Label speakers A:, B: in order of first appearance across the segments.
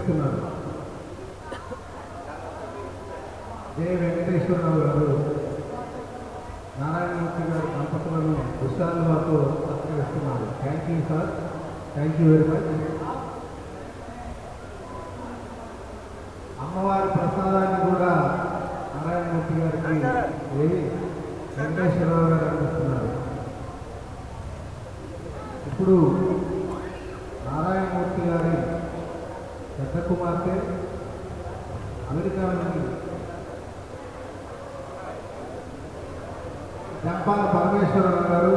A: సత్కరిస్తున్నారు. జే వెంకటేశ్వరరావు గారు నారాయణమూర్తి గారి దంపతులను విశాలతో సత్కరిస్తున్నారు. Thank you sir, thank you very much. అమ్మవారి ప్రసాదాన్ని కూడా నారాయణమూర్తి గారికి వెంకటేశ్వరరావు గారు అందిస్తున్నారు. ఇప్పుడు నారాయణమూర్తి గారి పెద్ద కుమార్తె అమెరికా నుండి జంపాల పరమేశ్వరరావు గారు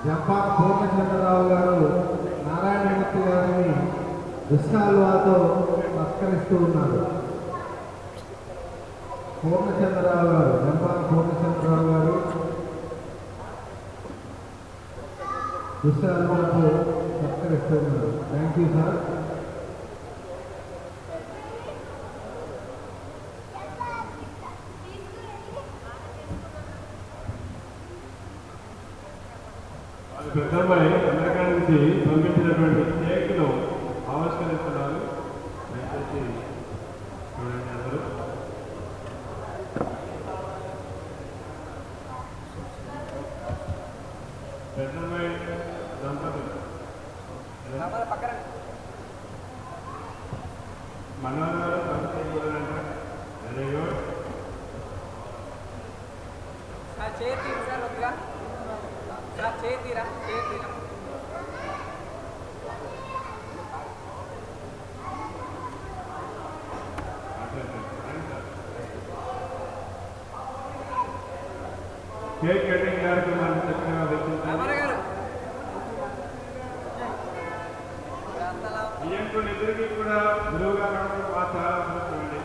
A: జంపాల పూర్ణచంద్రరావు గారు నారాయణమూర్తి గారిని విశాల్వాతో సత్కరిస్తూ ఉన్నారు. పూర్ణచంద్రరావు గారు, జంపాల పూర్ణచంద్రరావు గారు విశాల్వాతో సత్కరిస్తూ ఉన్నారు. Thank you sir.
B: పెద్దమ్మాయి అమెరికా నుంచి పంపించినటువంటి కేక్ను ఆవిష్కరిస్తున్నారు. దయచేసి చూడండి అందరూ. పెద్దమ్మాయి దంపతులు మనవారు సంస్థ కూడా వెరీ గుడ్.
C: చేతీరా సార్, వద్దుగా చేతీరా చేతీరా.
B: కేక్ కటింగ్ కార్యక్రమాన్ని చక్కగా వీక్షించారు. ఈయంకులు ఇద్దరికి కూడా గురువుగా రావడం మాకు చాలా సంతోషమండి.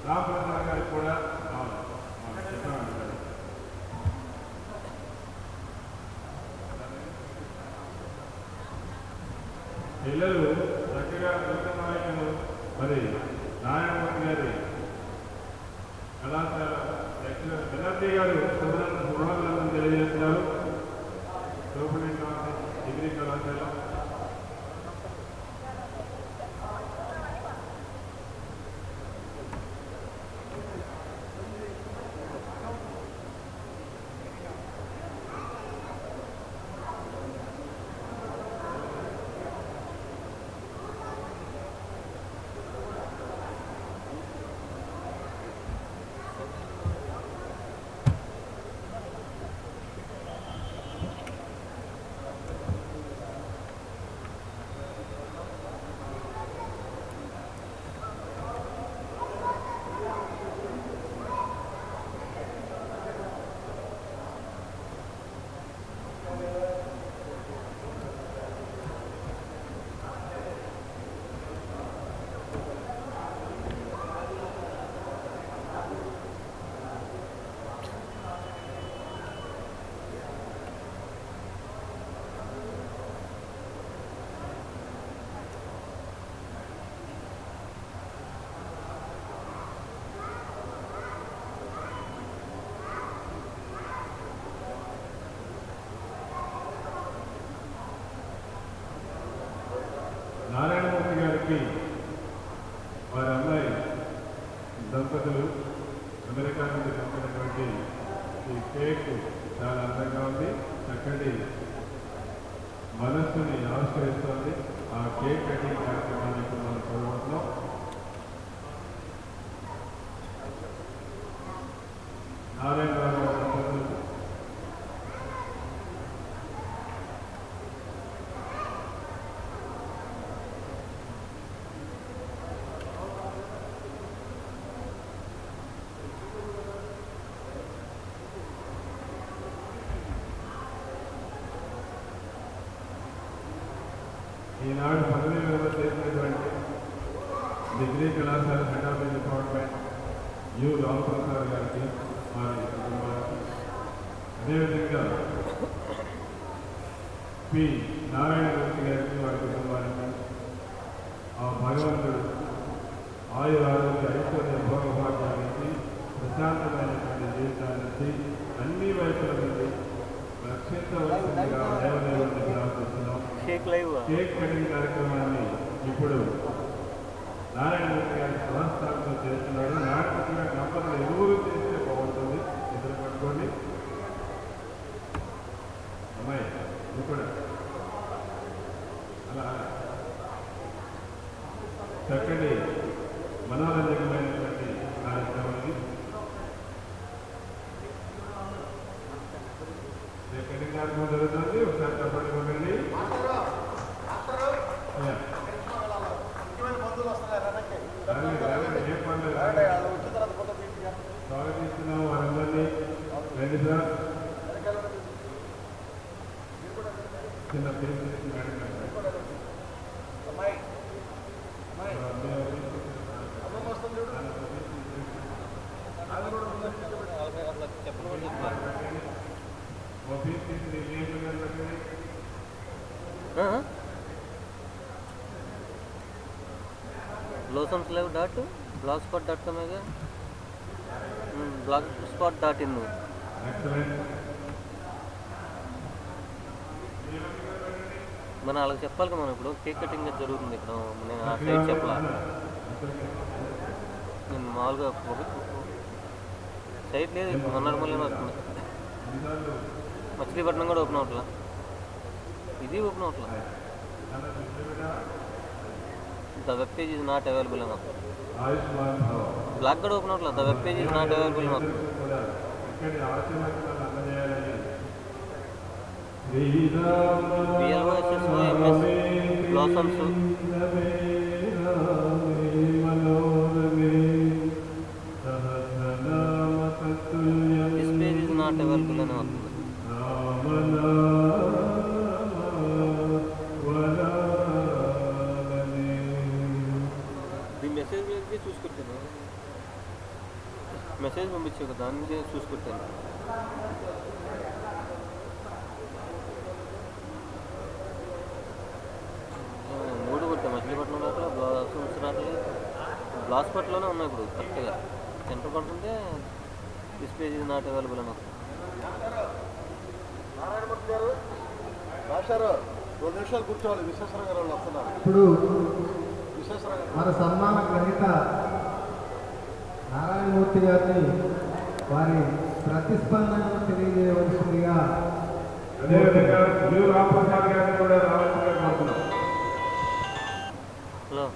B: రామప్రసాద్ గారికి కూడా పిల్లలు చక్కగా నాయకులు మరి నారాయణమూర్తి గారి కళాశాల బెనర్జీ గారు శుభాభినందనలు తెలియజేస్తున్నారు. సూపరింటెండెంట్ డిగ్రీ కళాశాల నారాయణమూర్తి గారికి వారి అమ్మాయి దంపతులు అమెరికా నుండి పంపినటువంటి ఈ కేక్ చాలా అందంగా ఉంది. చక్కటి మనస్సుని ఆవిష్కరిస్తోంది. ఆ కేక్ కటింగ్ కార్యక్రమాన్ని ఇప్పుడు మనం చూడబోతున్నాం. నారాయణరావు గారి దంపతులు ఈనాడు పదవి విరమణ చేసినటువంటి డిగ్రీ కళాశాల head of department you Ramprasad గారికి వారి కుటుంబానికి, అదేవిధంగా పి నారాయణమూర్తి గారికి వారి కుటుంబానికి ఆ భగవంతుడు ఆయు ఆరోగ్య ఐశ్వర్య భోగభాగ్యానికి ప్రశాంతమైనటువంటి జీవితానికి అన్ని వైపుల నుండి రక్షించవలసిందిగా దేవదేవుడిని ప్రార్థిస్తున్నాం. కేక్ కటింగ్ కార్యక్రమాన్ని ఇప్పుడు నారాయణమూర్తి గారి సంస్థానంతో చేస్తున్నారు. నాటకంగా దంపతులు ఎరువులు చేస్తే బాగుంటుంది. ఇద్దరు పట్టుకోండి. అమ్మాయి నువ్వు కూడా అలా చక్కటి మనోరంజకమైనటువంటి కార్యక్రమం ఇది. కటింగ్ కార్యక్రమం జరుగుతుంది. ఒకసారి తప్పట్టుకోండి. స్వాగతిస్తున్నాము వారందరినీ. రండి సార్. చిన్న పేరు
D: blogspot.com है blogspot.in మన వాళ్ళకి చెప్పాలి కదా. మనం ఇప్పుడు కేక్ కటింగ్ జరుగుతుంది ఇక్కడ. నేను ఆ సైడ్ చెప్పాలి. నేను మామూలుగా సైట్ లేదు. మొన్నటి మళ్ళీ వస్తుంది. మచిలీపట్నం కూడా ఓపెన్ అవట్లా. ఇది ఓపెన్ అవట్లా. The web page is not available అని వస్తుంది. బ్లాక్ కూడా ఓపెన్ అవట్లా. The web page is not available అని వస్తుంది. BLOSSOMS Blossoms this page is not available అని వస్తుంది. ఈ మెసేజ్ మీద చూసుకుంటాను. మెసేజ్ పంపించావు కదా, దాని మీద చూసుకుంటాను. మచిలీపట్నం రాట్లా, బ్లాసమ్స్ రాట్లేదు. బ్లాస్పట్లోనే ఉన్నాయి ఇప్పుడు కరెక్ట్గా. సెంటర్ పడుతుంటే దిస్ పేజ్ ఇది నాట్ అవైలబుల్ అని వస్తుంది.
A: ఇప్పుడు మన సన్మాన గ్రహీత నారాయణమూర్తి గారిని వారి ప్రతిస్పందనను తెలియజేయవలసిందిగా
B: అదేవిధంగా రామప్రసాద్ గారిని కూడా రావాల్సిందిగా కోరుతున్నాం.
D: హలో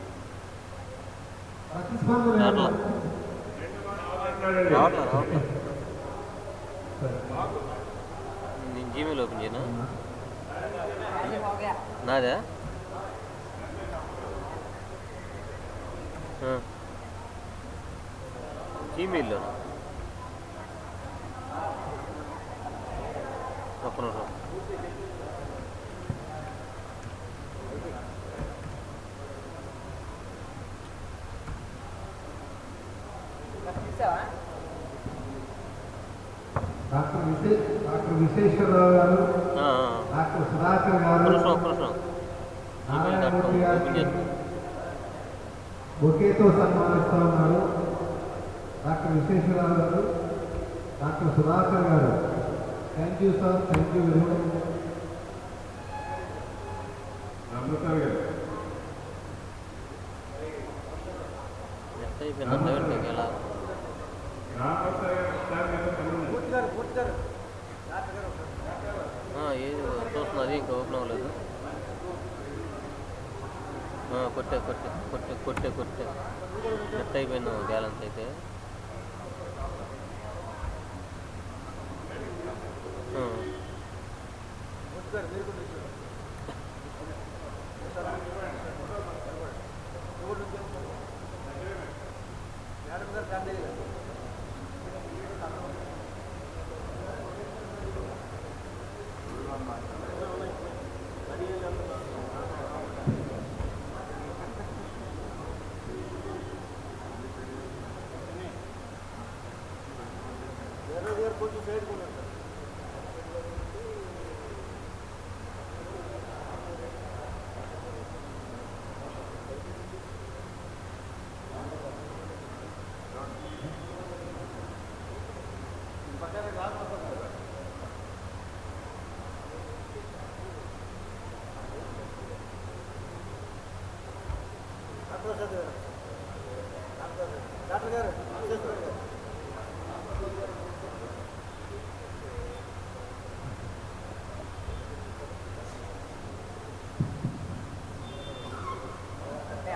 A: ప్రతిస్పందన
D: రావట్లా. నేను జీమెయిల్ ఓపెన్ చేయనా? నాదా? జీమెయిల్లో ఒక్క నిమిషం.
A: డాక్టర్ విశ్వేశ్వరరావు గారు, డాక్టర్ సుధాకర్ గారు నారాయణమూర్తి గారికి బొకేతో సన్మానిస్తూ ఉన్నారు. డాక్టర్ విశ్వేశ్వరరావు గారు, డాక్టర్ సుధాకర్ గారు. Thank you sir. Thank you very much.
D: ఏది చూస్తున్నా, అది ఇంకా ఓపెన్ అవ్వలేదు. కొట్టే నెట్ అయిపోయింది బ్యాలెన్స్ అయితే.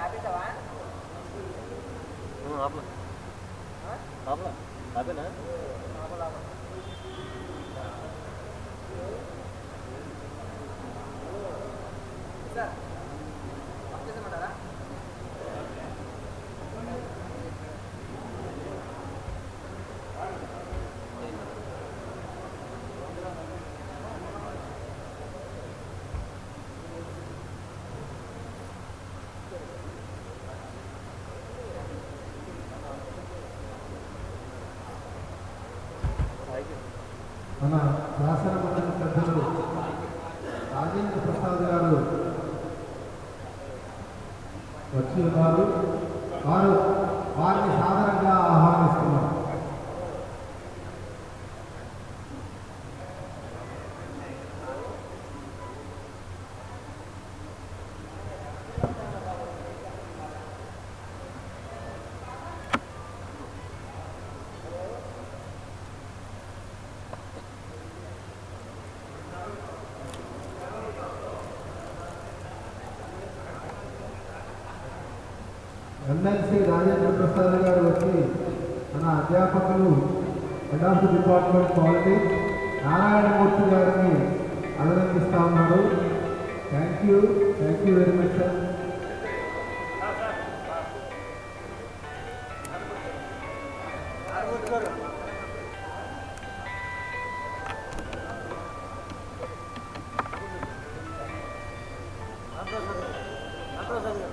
C: ఆపేసావా?
D: ఆపలా ఆపలా ఆపేనా?
C: సార్ ఆఫ్ చేసేయమంటారా?
A: మన శాసన మండలి సభ్యులు రాజేంద్ర ప్రసాద్ గారు వచ్చి ఉన్నారు. వారిని సాదరంగా ఆహ్వానిస్తున్నారు. ఎమ్మెల్సీ రాజేంద్ర ప్రసాద్ గారు వచ్చి మన అధ్యాపకులు head of the department politics Narayanamurthy గారిని అభినందిస్తూ ఉన్నారు. Thank you very much sir.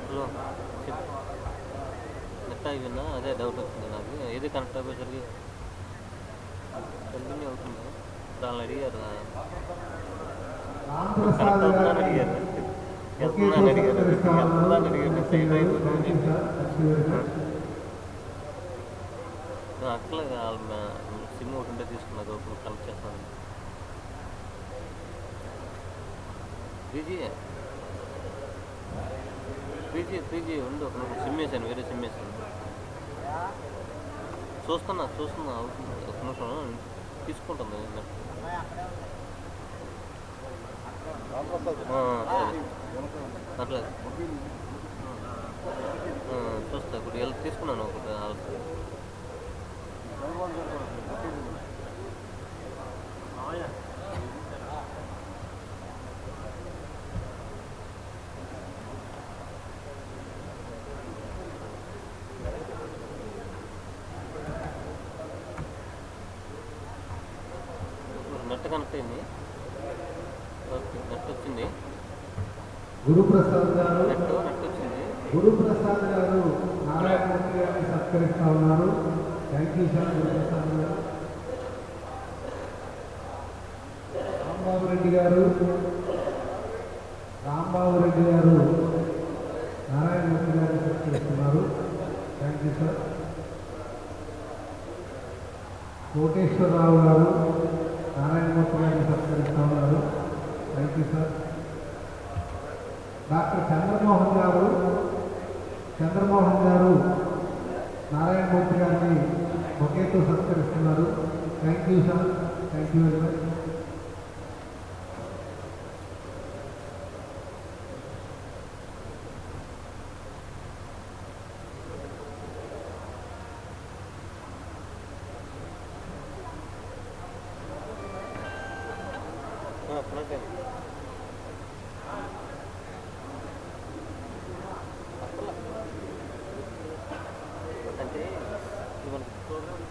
D: Hello net అయిపోయిందా? అదే డౌట్ వచ్చింది నాకు. ఏది కనెక్ట్ అయిపోయేసరికి కంటిన్యూ అవుతుంది. దాన్ని అడిగారు కనెక్ట్ అవుతుందని అడిగారు, వెళ్తుందని అడిగారు, వెళ్తుందని అడిగారు. సైడ్ అయిపోతుంది. అట్లా సిమ్ ఒకటి ఉంటే తీసుకున్నారు, ఇప్పుడు కనెక్ట్ చేస్తాను. త్రీజీ ఉండు, ఒక సిమ్ వేసాను, వేరే సిమ్ వేసాను. చూస్తున్నా అవుతుంది. ఒక నిమిషం తీసుకుంటుంది నెట్. సరే అట్లా చూస్తా. ఇప్పుడు వెళ్ళి తీసుకున్నాను ఒకటి. నెట్ కనెక్ట్ అయింది. నెట్ వచ్చింది.
A: గురుప్రసాద్ గారు
D: నెట్ వచ్చింది.
A: గురుప్రసాద్ గారు నారాయణమూర్తి గారిని సత్కరిస్తూ ఉన్నారు. Thank you sir. గురుప్రసాద్ గారు రాంబాబు రెడ్డి గారు నారాయణమూర్తి గారిని సత్కరిస్తున్నారు. Thank you sir. కోటేశ్వరరావు గారు నారాయణమూర్తి గారిని సత్కరిస్తూ ఉన్నారు. Thank you sir. Doctor Chandramohan గారు నారాయణమూర్తి గారిని బొకేతో సత్కరిస్తున్నారు. Thank you sir. Thank you very much.
D: Connect అయింది. అంటే ఇది మనకి ప్రోగ్రామ్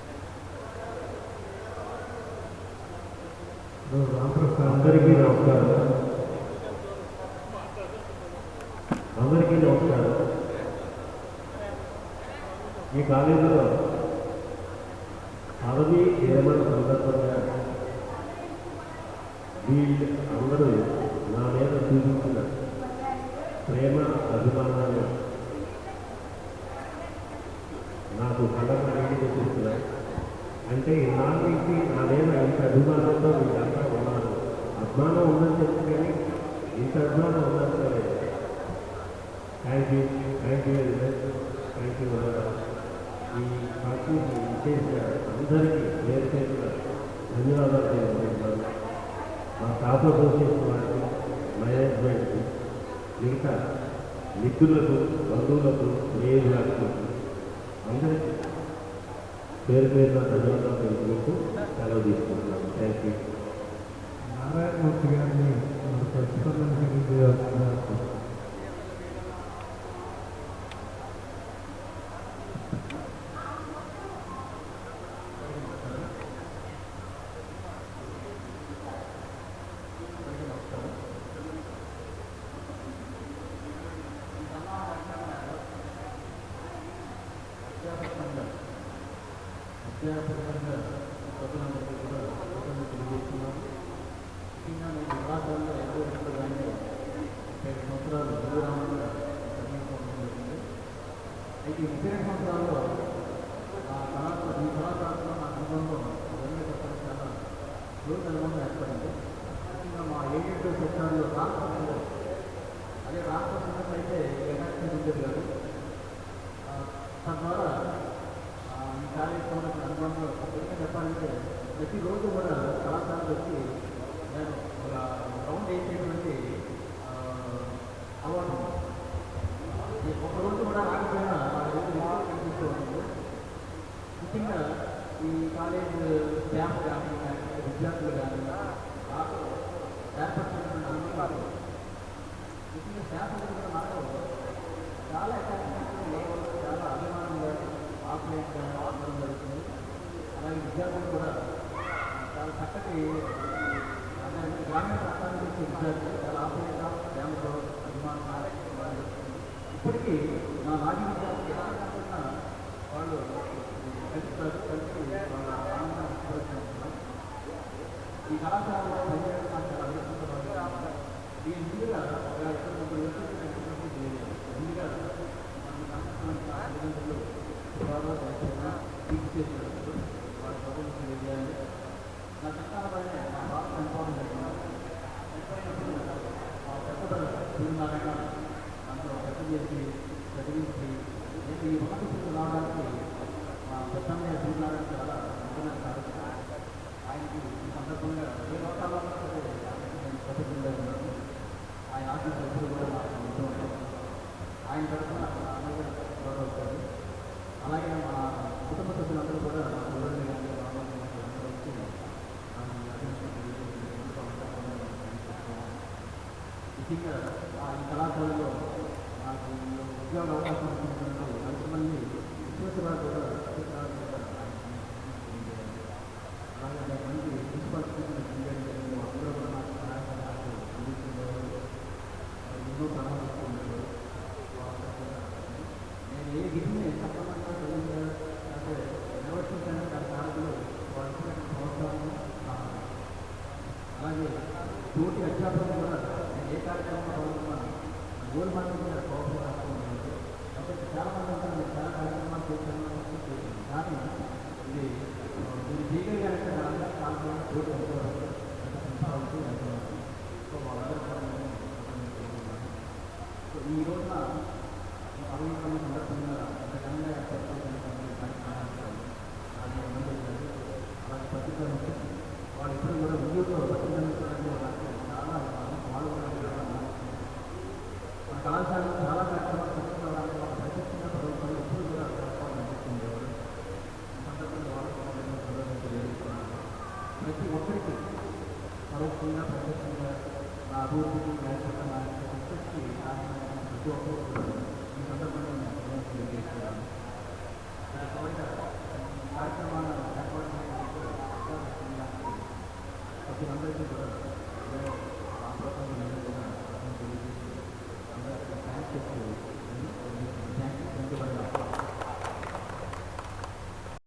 E: అందరికీ నమస్కారం. ఈ కాలేజీలో పదవి విరమణ సందర్భంగా వీళ్ళు అందరూ నా మీద చూపించిన ప్రేమ అభిమానాలు నాకు కళ్ళగా నీళ్ళు చూపిస్తున్నాయి. అంటే ఇన్నాళ్ళ నుంచి నా మీద ఇంత అభిమానంతో వీళ్ళంతా ఉన్నారు. అభిమానం ఉందని చెప్పి కానీ ఇంత అభిమానం ఉందని లేదు. Thank you very much. Thank you ఈ పార్టీని చేసిన అందరికీ పేరు పేరున ధన్యవాదాలు తెలియజేస్తున్నాను. మా టాప్ అసోసియేషన్ వారికి, మేనేజ్మెంట్, మిగతా మిత్రులకు, బంధువులకు, స్నేహితులకు అందరికీ పేరు పేరున ధన్యవాదాలు తెలుపుకుంటూ సెలవు తీసుకుంటున్నాను. Thank you.
A: నారాయణమూర్తి గారిని ప్రతిస్పందన
F: అధ్యాపకంగా ప్రజలందరికీ కూడా కృతజ్ఞతలు తెలియజేస్తున్నాను. ముఖ్యంగా నేను కళాశాలలో 22 కానీ 35 సంవత్సరాలు దూరంగా సన్నిహితం జరిగింది. అయితే ఈ 32 సంవత్సరాల్లో ఈ కళాశాలలో నా అనుబంధం ఇవన్నీ చెప్పడం చాలా రోజు అనుబంధం ఏర్పడింది. ముఖ్యంగా మా ఏజెంట్ సెక్టార్లో రాష్ట్రంలో అదే రాష్ట్ర సంఘటన అయితే ఎలాంటి ఉండేది కాదు. తద్వారా ఈ కార్యక్రమం అనుభవంలో చెప్పాలంటే ప్రతిరోజు కూడా కళాశాలకు వచ్చి నేను ఒక రౌండ్ వేసేటువంటి అలవాటు. ఒకరోజు కూడా రాకపోయినా కనిపిస్తూ ఉంటుంది. ముఖ్యంగా ఈ కాలేజ్ స్టాఫ్ కానీ విద్యార్థులు కానీ ఏర్పడుతున్నటువంటి ముఖ్యంగా స్టాఫ్ కూడా నాకు చాలా చాలా అభిమానంగా ఆప్యాయంగా ఆడడం జరుగుతుంది. అలాగే విద్యార్థులు కూడా చాలా చక్కటి గ్రామీణ ప్రాంతానికి వచ్చే విద్యార్థులు చాలా ఆప్యాయంగా ప్రేమతో అభిమానంగా ఇప్పటికీ నా నాటి విద్యార్థులు ఎలా కాకుండా వాళ్ళు కలిసి వాళ్ళ ఆనందాన్ని ప్రదర్శిస్తున్నారు. ఈ కళాశాలలో పనిచేయడం నాకు చాలా అభివృద్ధి. దీని ముందుగా ఒక 23 ముందుగా తల్లిదండ్రులు టీచ్ చేసినప్పుడు వాళ్ళ చదువులు తెలియజేయాలి. నా చట్టాల పైన నా బాధ చనిపోవడం జరిగింది. చనిపోయినప్పుడు మా పెద్ద సూర్యనారాయణ అందులో పెద్ద చేసి చదివించి నేను ఈ మహాపురుషులు రావడానికి మా పెద్దమ్మ సూర్యనారాయణ చాలా నిజమైన కాబట్టి ఆయనకి ఈ సందర్భంగా ఏ లోకాల్లో నేను ప్రతికుండా ఉన్నాను. ఆయన ఆశీస్సులు ఎప్పుడు కూడా నాకు ఉంటూ ఉంటాను. ఆయన తరఫున నా అన్నగారు గౌరవిస్తారు. అలాగే మా కుటుంబ సభ్యులందరూ కూడా నా పిల్లలు కానీ అందరూ వచ్చి ముఖ్యంగా ఈ కళాశాలలో నాకు ఉద్యోగ అవకాశం వచ్చినటువంటి నలుగుమంది విశ్వేశ్వరరావు కూడా అలాగే మంది ప్రిన్సిపల్ అందరూ కూడా నాకు సహాయపడాలి అందిస్తున్నారు. ఎన్నో సలహాలు ఇస్తున్నారు. నేను ఏ విధిని తప్పకుండా అంటే నిర్వర్తించాలని దాని కారణంలో వాళ్ళు ప్రోత్సాహం. అలాగే తోటి అధ్యాపకులు కూడా నేను ఏ కార్యక్రమంలో పాల్గొన్నాను గోల్ మంది మీద ప్రోత్సాహం. కాబట్టి చాలా మంది ఉంటారు, నేను చాలా కార్యక్రమాలు చేశాను. కానీ ఇది మీరు చేయగలిగారంటే వాళ్ళందరూ చాలా తోటి అవుతారు. సో వాళ్ళందరూ సో ఈ రోజున అభివృద్ధి సందర్భంగా ఘనంగా ఏర్పడుతున్నటువంటి కార్యక్రమాలు అలాగే పత్రికలు వాళ్ళు ఇప్పుడు కూడా ఉద్యోగంలో పత్రికలు చాలా పాల్గొనడం. మన కళాశాలలో చాలా కార్యక్రమాలు పత్రికలు వాళ్ళు ప్రత్యక్షంగా ప్రభుత్వం ఎప్పుడు కూడా అందిస్తుండేవారు. ఈ సందర్భంగా వాళ్ళకి తెలియజేస్తున్నారు. ప్రతి ఒక్కరికి పరోక్షంగా ప్రత్యక్షంగా నా అభివృద్ధికి లేకపోతే నా యొక్క సక్సెస్కి కారణమైన ప్రతి ఒక్కరు